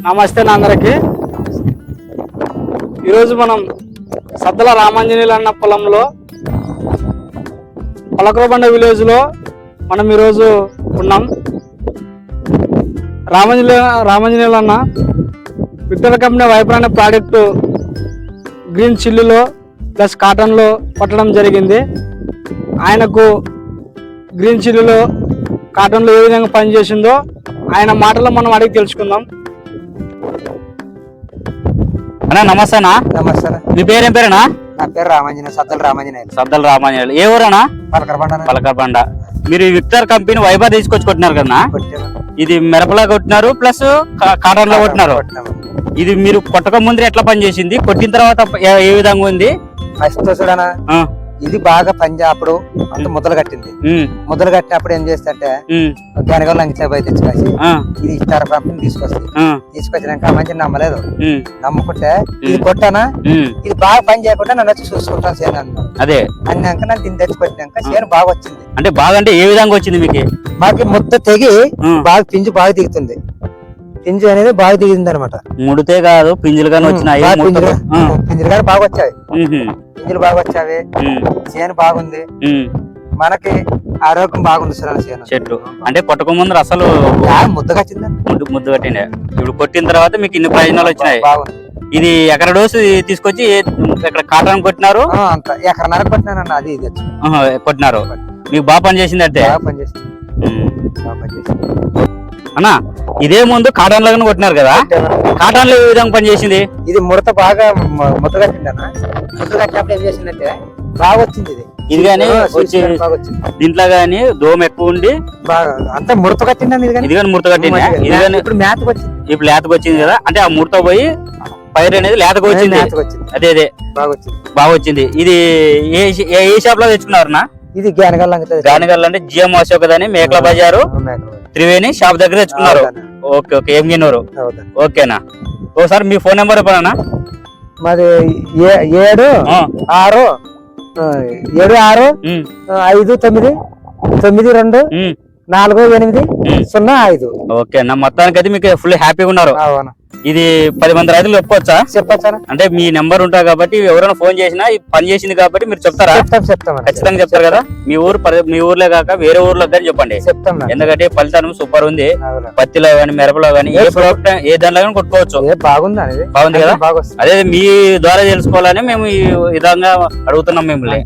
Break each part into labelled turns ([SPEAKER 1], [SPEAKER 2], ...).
[SPEAKER 1] నమస్తే అందరికి. ఈరోజు మనం సద్దల రామాంజనేయులు అన్న పొలంలో పలకరబండ విలేజ్లో మనం ఈరోజు ఉన్నాం. రామాంజనేయులు అన్న విక్టర్ కంపెనీ వైపర్ అనే ప్రోడక్ట్ గ్రీన్ చిల్లీలో ప్లస్ కాటన్లో పట్టడం జరిగింది. ఆయనకు గ్రీన్ చిల్లీలో కాటన్లో ఏ విధంగా పనిచేసిందో ఆయన మాటలో మనం అడిగి తెలుసుకుందాం.
[SPEAKER 2] అన్నా నమస్తే అన్నా.
[SPEAKER 3] నమస్తే.
[SPEAKER 2] మీ పేరేం పేరేనా?
[SPEAKER 3] నా పేరు రామాంజనేయులు,
[SPEAKER 2] సద్దల రామాంజనేయులు. ఏ ఊరన్నా? పలకరబండ. మీరు విక్టర్ కంపెనీ వైబర్ తీసుకొచ్చి కొట్టినారు కదా. ఇది మిరపలా కొట్టినారు ప్లస్ కాటన్ లో కొట్టినారు. ఇది మీరు కొట్టక ముందు ఎట్లా పనిచేసింది, కొట్టిన తర్వాత ఏ విధంగా ఉంది?
[SPEAKER 3] ఫస్ట్ చూడనా, ఇది బాగా అప్పుడు అంత ముద్దలు కట్టింది. ముద్దలు కట్టినప్పుడు ఏం చేస్తే గనగలు లంగిపోయి తెచ్చుకోసి ఇది ఇస్తారు పంపిణీ తీసుకొచ్చినాక మంచి నమ్మలేదు. నమ్ముకుంటే ఇది కొట్టానా, ఇది బాగా పని చేయకుండా నన్ను వచ్చి చూసుకుంటాను సేను అన్నాడు.
[SPEAKER 2] అదే
[SPEAKER 3] అన్నాక నన్ను దీన్ని తెచ్చిపెట్టినాక సేను బాగా వచ్చింది.
[SPEAKER 2] అంటే బాగా అంటే ఏ విధంగా వచ్చింది మీకు?
[SPEAKER 3] మాకు ముద్ద తెగి బాగా పింజు బాగా దిగుతుంది. పింజు అనేది బాగా దిగింది అనమాట.
[SPEAKER 2] ముడితే కాదు పింజులు కానీ వచ్చినాయి.
[SPEAKER 3] పింజులు కానీ బాగా వచ్చాయి. పింజులు బాగా వచ్చావి. చేను బాగుంది. మనకి ఆరోగ్యం బాగుంది సార్. చేను
[SPEAKER 2] చెట్టు అంటే కొట్టక ముందు అసలు
[SPEAKER 3] ముద్ద కట్టింది.
[SPEAKER 2] ముద్దు కట్టిండే. ఇప్పుడు కొట్టిన తర్వాత మీకు ఇన్ని ప్రయోజనాలు వచ్చినాయి.
[SPEAKER 3] బాగుంది.
[SPEAKER 2] ఇది ఎకర డోసు తీసుకొచ్చి ఇక్కడ కాటన్ కొట్టినారు?
[SPEAKER 3] అంత ఎకరన్నర కొట్టినానన్న. అది ఇది
[SPEAKER 2] కొట్టినారు. మీకు బాగా పని చేసింది అంటే? అన్నా ఇదే ముందు కాటన్ లాగా కొట్టినారు కదా, కాటన్ లో ఏ విధంగా పని చేసింది?
[SPEAKER 3] ఇది ముడత బాగా ముద్ద కట్టింది అన్న. ముద్ద కట్టినప్పుడు ఏం చేసిందంటే బాగా వచ్చింది.
[SPEAKER 2] ఇది కానీ దీంట్లో గానీ దోమ ఎక్కువ ఉండి
[SPEAKER 3] బాగా అంతా ముడత కట్టింది.
[SPEAKER 2] ఇది కానీ ముడత కట్టింది. ఇది కానీ
[SPEAKER 3] ఇప్పుడు మేతకు వచ్చింది.
[SPEAKER 2] ఇప్పుడు లేతకు వచ్చింది కదా, అంటే ఆ ముడత పోయి పైరు అనేది లేతకు వచ్చింది. అదే అదే బాగా వచ్చింది. ఇది ఏ షాప్ లో తెచ్చుకున్నారన్నా?
[SPEAKER 3] ఇది
[SPEAKER 2] గానగల్ అంటే జిఎం అశోక్ అని మేకల బజారు త్రివేణి షాప్ దగ్గర తెచ్చుకున్నారు. Okay okay. ఏం గిన్నూరు. ఓకేనా. ఒకసారి మీ ఫోన్ నెంబర్ చెప్పనా?
[SPEAKER 3] మాది 765659924805.
[SPEAKER 2] ఓకే అన్న. మొత్తానికి అయితే మీకు ఫుల్ హ్యాపీగా ఉన్నారు. ఇది 10 మంది రైతులు చెప్పొచ్చా? అంటే మీ నెంబర్ ఉంటారు కాబట్టి ఎవరైనా ఫోన్ చేసినా పని చేసింది కాబట్టి మీరు చెప్తారా? ఖచ్చితంగా చెప్తారు కదా. మీ ఊర్లో కాక వేరే ఊర్లో కానీ చెప్పండి. ఎందుకంటే ఫలితానం సూపర్ ఉంది. పత్తిలో గానీ మిరపలో గానీ ఏ ప్రోడక్ట్ ఏ దానిలో కానీ కొట్టుకోవచ్చు. బాగుంది కదా. అదే మీ ద్వారా తెలుసుకోవాలని మేము ఈ విధంగా అడుగుతున్నాం మిమ్మల్ని.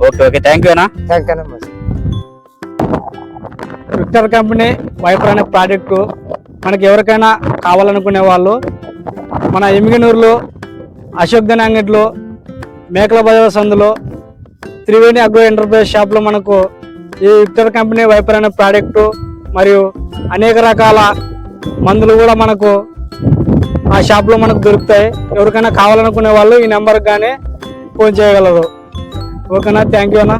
[SPEAKER 2] Okay okay. థ్యాంక్ యూ అన్నా.
[SPEAKER 1] విక్టర్ కంపెనీ వైపర్ అనే ప్రోడక్ట్ మనకి ఎవరికైనా కావాలనుకునే వాళ్ళు మన ఎమ్మిగనూరులో అశోక్ ధన్ అంగట్లో మేకల బజార్ సందులో త్రివేణి అగ్రో ఎంటర్ప్రైజ్ షాప్లో మనకు ఈ విక్టర్ కంపెనీ వైపర్ అనే ప్రోడక్ట్ మరియు అనేక రకాల మందులు కూడా మనకు ఆ షాప్లో మనకు దొరుకుతాయి. ఎవరికైనా కావాలనుకునే వాళ్ళు ఈ నెంబర్కి కానీ ఫోన్ చేయగలరు. ఓకేనా. థ్యాంక్ యూ అన్న.